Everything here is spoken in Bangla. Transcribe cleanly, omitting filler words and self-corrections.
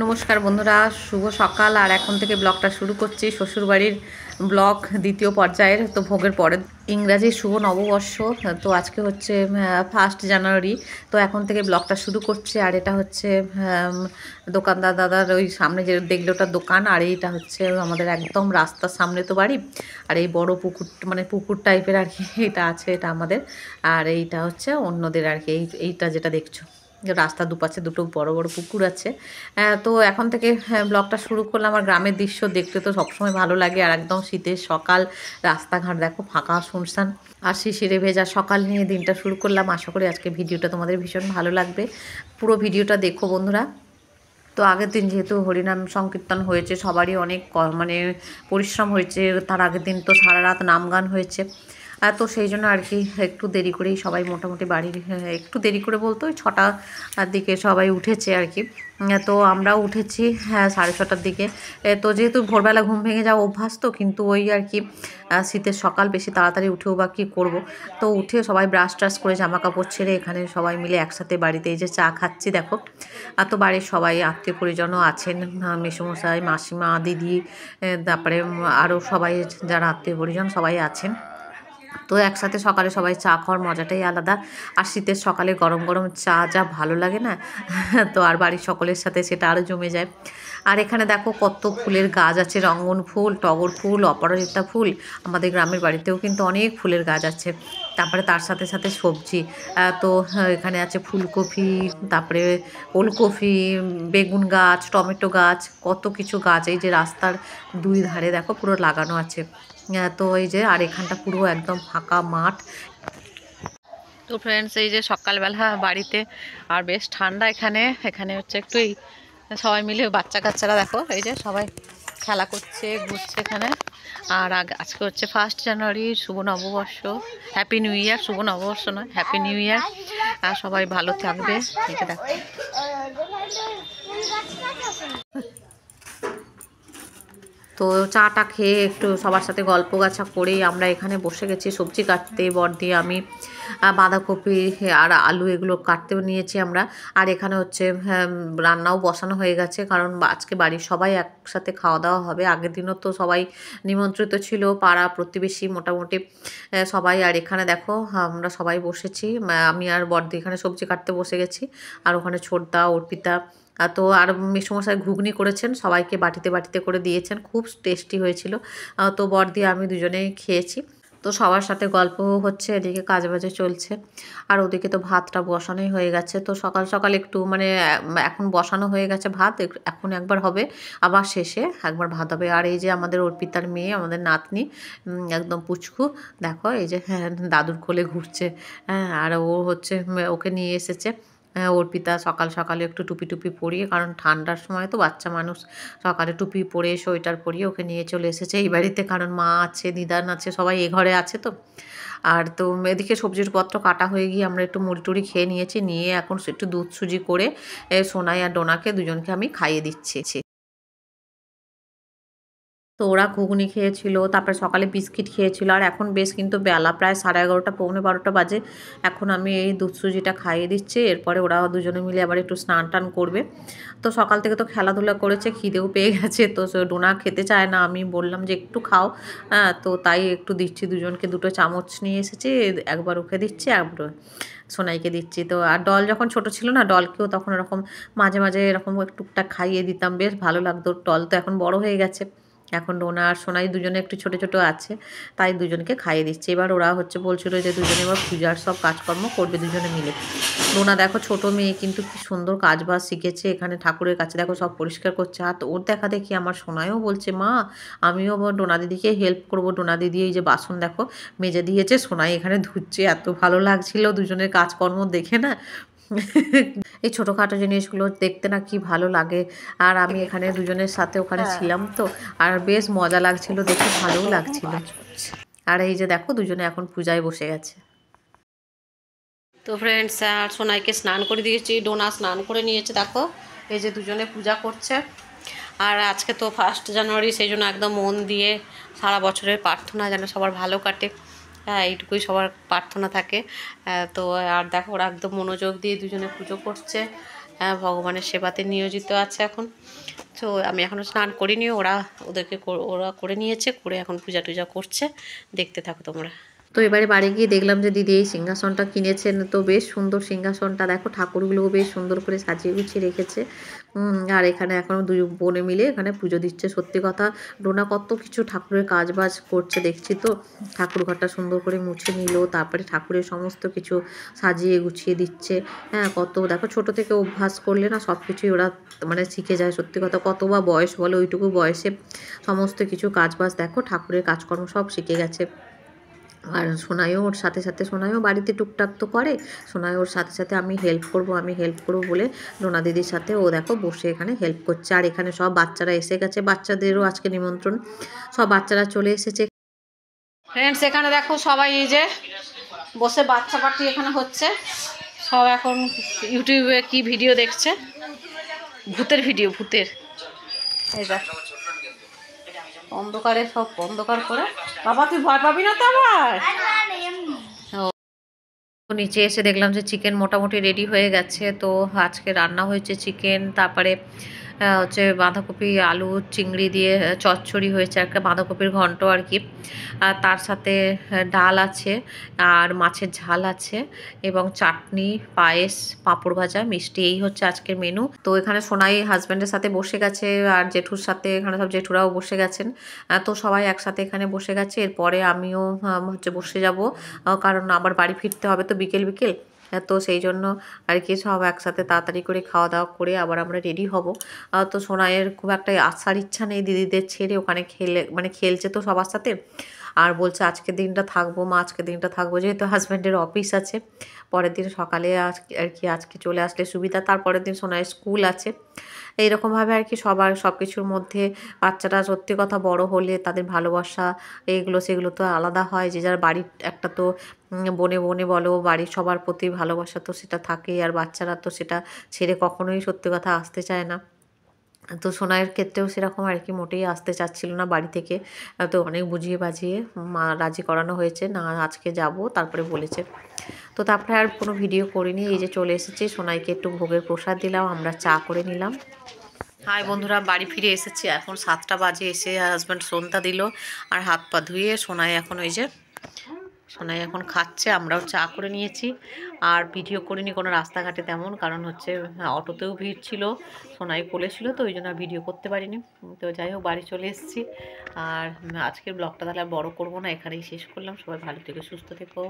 নমস্কার বন্ধুরা, শুভ সকাল। আর এখন থেকে ব্লগটা শুরু করছি শ্বশুরবাড়ির ব্লগ দ্বিতীয় পর্যায়ের। তো ভোগের পরে ইংরাজি শুভ নববর্ষ। তো আজকে হচ্ছে 1 জানুয়ারি। তো এখন থেকে ব্লগটা শুরু করছি। আর এটা হচ্ছে দোকানদার দাদার ওই সামনে যে দেখলে ওটা দোকান, আর এইটা হচ্ছে আমাদের একদম রাস্তার সামনে তো বাড়ি। আর এই বড় পুকুর, মানে পুকুর টাইপের আর কি এটা আছে, এটা আমাদের। আর এইটা হচ্ছে অন্যদের আর কি। এইটা যেটা দেখছো, রাস্তার দুপাশে দুটো বড় বড় পুকুর আছে। তো এখন থেকে ব্লগটা শুরু করলাম। আর গ্রামের দৃশ্য দেখতে তো সবসময় ভালো লাগে। আর একদম শীতের সকাল, রাস্তাঘাট দেখো ফাঁকা শুনশান, আর শিশিরে ভেজা সকাল নিয়ে দিনটা শুরু করলাম। আশা করি আজকে ভিডিওটা তোমাদের ভীষণ ভালো লাগবে। পুরো ভিডিওটা দেখো বন্ধুরা। তো আগের দিন যেহেতু হরিনাম সংকীর্তন হয়েছে, সবারই অনেক মানে পরিশ্রম হয়েছে। তার আগের দিন তো সারা রাত নাম গান হয়েছে। তো সেই জন্য আর কি একটু দেরি করেই সবাই মোটামুটি বাড়ির, একটু দেরি করে বলতে ওই 6টার দিকে সবাই উঠেছে আর কি। তো আমরাও উঠেছি 6:30টার দিকে। তো যেহেতু ভোরবেলা ঘুম ভেঙে যাওয়া অভ্যাস, তো কিন্তু ওই আর কি শীতের সকাল বেশি তাড়াতাড়ি উঠেও বা কী করবো। তো উঠে সবাই ব্রাশ ট্রাশ করে জামা কাপড় ছেড়ে এখানে সবাই মিলে একসাথে বাড়িতে এই যে চা খাচ্ছি দেখো। আর তো বাড়ির সবাই আত্মীয় পরিজনও আছেন, মেসোমশাই, মাসিমা, দিদি, তারপরে আরও সবাই যারা আত্মীয় পরিজন সবাই আছেন। তো একসাথে সকালে সবাই চা খাওয়ার মজাটাই আলাদা। আর শীতের সকালে গরম গরম চা যা ভালো লাগে না তো আর বাড়ির সকলের সাথে সেটা আরও জমে যায়। আর এখানে দেখো কত ফুলের গাছ আছে, রঙ্গন ফুল, টগর ফুল, অপরাজিতা ফুল। আমাদের গ্রামের বাড়িতেও কিন্তু অনেক ফুলের গাছ আছে। তারপরে তার সাথে সাথে সবজি। তো এখানে আছে ফুলকপি, তারপরে ওলকপি, বেগুন গাছ, টমেটো গাছ, কত কিছু গাছ এই যে রাস্তার 2 ধারে দেখো পুরো লাগানো আছে। তো এই যে, আর এখানটা পুরো একদম ফাঁকা মাঠ। তো ফ্রেন্ডস, এই যে সকালবেলা বাড়িতে, আর বেশ ঠান্ডা এখানে। এখানে হচ্ছে একটু এই সবাই মিলে বাচ্চা কাচ্চারা দেখো এই যে সবাই খেলা করছে, ঘুরছে এখানে। আর আজকে হচ্ছে 1 জানুয়ারি, শুভ নববর্ষ, হ্যাপি নিউ ইয়ার। শুভ নববর্ষ নয়, হ্যাপি নিউ ইয়ার। আর সবাই ভালো থাকবে। এই যে দেখো, তো চাটা খেয়ে একটু সবার সাথে গল্প গাছা করেই আমরা এখানে বসে গেছি সবজি কাটতে। বড়দি, আমি বাঁধাকপি আর আলু এগুলো কাটতেও নিয়েছি আমরা। আর এখানে হচ্ছে রান্নাও বসানো হয়ে গেছে, কারণ আজকে বাড়ির সবাই একসাথে খাওয়া দাওয়া হবে। আগের দিনও তো সবাই নিমন্ত্রিত ছিল, পাড়া প্রতিবেশী মোটামুটি সবাই। আর এখানে দেখো আমরা সবাই বসেছি, আমি আর বড়দি এখানে সবজি কাটতে বসে গেছি। আর ওখানে ছোটদা, অর্পিতা, তো আর মেসোমশাই ঘুগনি করেছেন, সবাইকে বাটিতে বাটিতে করে দিয়েছেন, খুব টেস্টি হয়েছিল। তো বড়দি আমি দুজনেই খেয়েছি। তো সবার সাথে গল্প হচ্ছে, এদিকে কাজবাজে চলছে। আর ওদিকে তো ভাতটা বসানোই হয়ে গেছে। তো সকাল সকাল একটু মানে এখন বসানো হয়ে গেছে ভাত, এখন একবার হবে, আবার শেষে একবার ভাত হবে। আর এই যে আমাদের অর্পিতার মেয়ে, আমাদের নাতনি, একদম পুচকু, দেখো এই যে দাদুর কোলে ঘুরছে। হ্যাঁ, আর ও হচ্ছে ওকে নিয়ে এসেছে অর্পিতা সকাল সকালে একটু টুপি টুপি পরিয়ে, কারণ ঠান্ডার সময় তো বাচ্চা মানুষ সকালে টুপি পরে সোয়েটার পরিয়ে ওকে নিয়ে চলে এসেছে এই বাড়িতে, কারণ মা আছে, দিদান আছে, সবাই এ ঘরে আছে তো। আর তো এদিকে সবজির পত্র কাটা হয়ে গিয়ে আমরা একটু মুড়ি টুড়ি খেয়ে নিয়েছি, নিয়ে এখন একটু দুধ সুজি করে সোনাই আর ডোনাকে দুজনকে আমি খাইয়ে দিচ্ছি। তো ওরা ঘুগনি খেয়েছিল, তারপরে সকালে বিস্কিট খেয়েছিল। আর এখন বেশ কিন্তু বেলা প্রায় 11:30 পৌনে 12টা বাজে। এখন আমি এই দুধ সুজিটা খাইয়ে দিচ্ছি, এরপরে ওরা দুজনে মিলে আবার একটু স্নান টান করবে। তো সকাল থেকে তো খেলাধুলা করেছে, খিদেও পেয়ে গেছে। তো ডোনা খেতে চায় না, আমি বললাম যে একটু খাও। তো তাই একটু দিচ্ছি, দুজনকে 2টো চামচ নিয়ে এসেছি, একবার ওকে দিচ্ছি, একবার সোনাইকে দিচ্ছি। তো আর ডল যখন ছোট ছিল না, ডলকেও তখন এরকম মাঝে মাঝে এরকম টুকটাক খাইয়ে দিতাম, বেশ ভালো লাগতো। ডল তো এখন বড় হয়ে গেছে, এখন ডোনা আর সোনাই দুজনে একটু ছোট ছোট আছে, তাই দুজনকে খাইয়ে দিচ্ছে। এবার ওরা হচ্ছে বলছিল যে দুজনে এবার পূজার সব কাজকর্ম করবে দুজনে মিলে। ডোনা দেখো ছোট মেয়ে, কিন্তু কি সুন্দর কাজ বাজ শিখেছে। এখানে ঠাকুরের কাছে দেখো সব পরিষ্কার করছে। আর ওর দেখা দেখি আমার সোনাইও বলছে, মা আমিও ডোনা দিদিকে হেল্প করবো। ডোনা দিদি এই যে বাসন দেখো মেজে দিয়েছে, সোনাই এখানে ধুচ্ছে। এত ভালো লাগছিল দুজনের কাজকর্ম দেখে না। এই ছোটোখাটো জিনিসগুলো দেখতে না কি ভালো লাগে। আর আমি এখানে দুজনের সাথে ওখানে ছিলাম তো, আর বেশ মজা লাগছিল, দেখে ভালোও লাগছিল। আর এই যে দেখো দুজনে এখন পূজায় বসে গেছে। তো ফ্রেন্ডস, আর সোনাইকে স্নান করে দিয়েছি, ডোনা স্নান করে নিয়েছে দেখো। এই যে দুজনে পূজা করছে। আর আজকে তো 1 জানুয়ারি, সেই জন্য একদম মন দিয়ে সারা বছরের প্রার্থনা যেন সবার ভালো কাটে। হ্যাঁ, এইটুকুই সবার প্রার্থনা থাকে। তো আর দেখো ওরা একদম মনোযোগ দিয়ে দুজনে পুজো করছে। ভগবানের সেবাতে নিয়োজিত আছে এখন। তো আমি এখনও স্নান করিনি, ওরা করে নিয়েছে, করে এখন পূজা টুজা করছে। দেখতে থাকো তোমরা। তো এবারে বাড়ি গিয়ে দেখলাম যে দিদি এই সিংহাসনটা কিনেছেন, তো বেশ সুন্দর সিংহাসনটা, দেখো ঠাকুরগুলোও বেশ সুন্দর করে সাজিয়ে গুছিয়ে রেখেছে। আর এখানে এখনও দুই বোনে মিলে এখানে পুজো দিচ্ছে। সত্যি কথা, ডোনা কত কিছু ঠাকুরের কাজ বাজ করছে দেখছি তো। ঠাকুর ঘরটা সুন্দর করে মুছে নিল, তারপরে ঠাকুরের সমস্ত কিছু সাজিয়ে গুছিয়ে দিচ্ছে। হ্যাঁ, কত দেখো, ছোট থেকে অভ্যাস করলে না সব কিছুই ওরা মানে শিখে যায়। সত্যি কথা, কত বা বয়স বলো, ওইটুকু বয়সে সমস্ত কিছু কাজ বাজ দেখো ঠাকুরের কাজকর্ম সব শিখে গেছে। আর সোনাইও ওর সাথে সাথে, সোনাইও বাড়িতে টুকটাক তো করে, সোনাই ওর সাথে সাথে আমি হেল্প করব বলে ডোনা দিদির সাথে ও দেখো বসে এখানে হেল্প করছে। আর এখানে সব বাচ্চারা এসে গেছে, বাচ্চাদেরও আজকে নিমন্ত্রণ, সব বাচ্চারা চলে এসেছে। ফ্রেন্ডস, এখানে দেখো সবাই এই যে বসে বাচ্চা পার্টি এখানে হচ্ছে। সব এখন ইউটিউবে কি ভিডিও দেখছে, ভূতের ভিডিও, ভূতের। এই দেখ, অন্ধকারে সব অন্ধকার করে। বাবা তুই ভয় পাবি না তো আবার। নিচে এসে দেখলাম যে চিকেন মোটামুটি রেডি হয়ে গেছে। তো আজকে রান্না হয়েছে চিকেন, তারপরে হচ্ছে বাঁধাকপি আলু চিংড়ি দিয়ে চচ্চড়ি হয়েছে, একটা বাঁধাকপির ঘন্ট আর কি। আর তার সাথে ডাল আছে, আর মাছের ঝাল আছে, এবং চাটনি, পায়েস, পাঁপড় ভাজা, মিষ্টি, এই হচ্ছে আজকের মেনু। তো এখানে সোনাই হাজব্যান্ডের সাথে বসে গেছে, আর জেঠুর সাথে এখানে সব জেঠুরাও বসে গেছেন। তো সবাই একসাথে এখানে বসে গেছে। এরপরে আমিও হচ্ছে বসে যাব, কারণ আবার বাড়ি ফিরতে হবে তো বিকেল বিকেল। তো সেই জন্য আর কি সব একসাথে তাড়াতাড়ি করে খাওয়া দাওয়া করে আবার আমরা রেডি হব। তো সোনাইয়ের খুব একটা আসার ইচ্ছা নেই দিদিদের ছেড়ে, ওখানে খেলছে তো সবার সাথে। আর বলছে আজকের দিনটা থাকবো মা, আজকের দিনটা থাকবো, যেহেতু হাজব্যান্ডের অফিস আছে। পরের দিন সকালে আর কি আজকে চলে আসলে সুবিধা, তারপরের দিন সোনাইয়ের স্কুল আছে। এইরকমভাবে আর কি সবার সব কিছুর মধ্যে বাচ্চারা সত্যি কথা বড় হলে তাদের ভালোবাসা এইগুলো সেগুলো তো আলাদা হয়। যে যার বাড়ির একটা তো বনে বনে বলো, বাড়ির সবার প্রতি ভালোবাসা তো সেটা থাকেই, আর বাচ্চারা তো সেটা ছেড়ে কখনোই সত্যি কথা আসতে চায় না। তো সোনাইয়ের ক্ষেত্রেও সেরকম আর কি, মোটেই আসতে চাচ্ছিল না বাড়ি থেকে। তো অনেক বুঝিয়ে বাজিয়ে মা রাজি করানো হয়েছে, না আজকে যাব তারপরে বলেছে। তো তারপরে আর কোনো ভিডিও করিনি। এই যে চলে এসেছি, সোনাইকে একটু ভোগের প্রসাদ দিলাম, আমরা চা করে নিলাম। হাই বন্ধুরা, বাড়ি ফিরে এসেছি, এখন 7টা বাজে। এসে হাজব্যান্ড সন্ধ্যা দিল, আর হাত পা ধুয়ে সোনাই এখন ওই যে সোনাই এখন খাচ্ছে, আমরাও চা করে নিয়েছি। আর ভিডিও করিনি কোনো রাস্তাঘাটে তেমন, কারণ হচ্ছে অটোতেও ভিড় ছিল, সোনাই কোলে ছিল, তো ওই জন্য ভিডিও করতে পারিনি। তো যাই হোক, বাড়ি চলে এসেছি। আর আজকের ব্লগটা তাহলে আর বড় করবো না, এখানেই শেষ করলাম। সবাই ভালো থেকো, সুস্থ থেকো।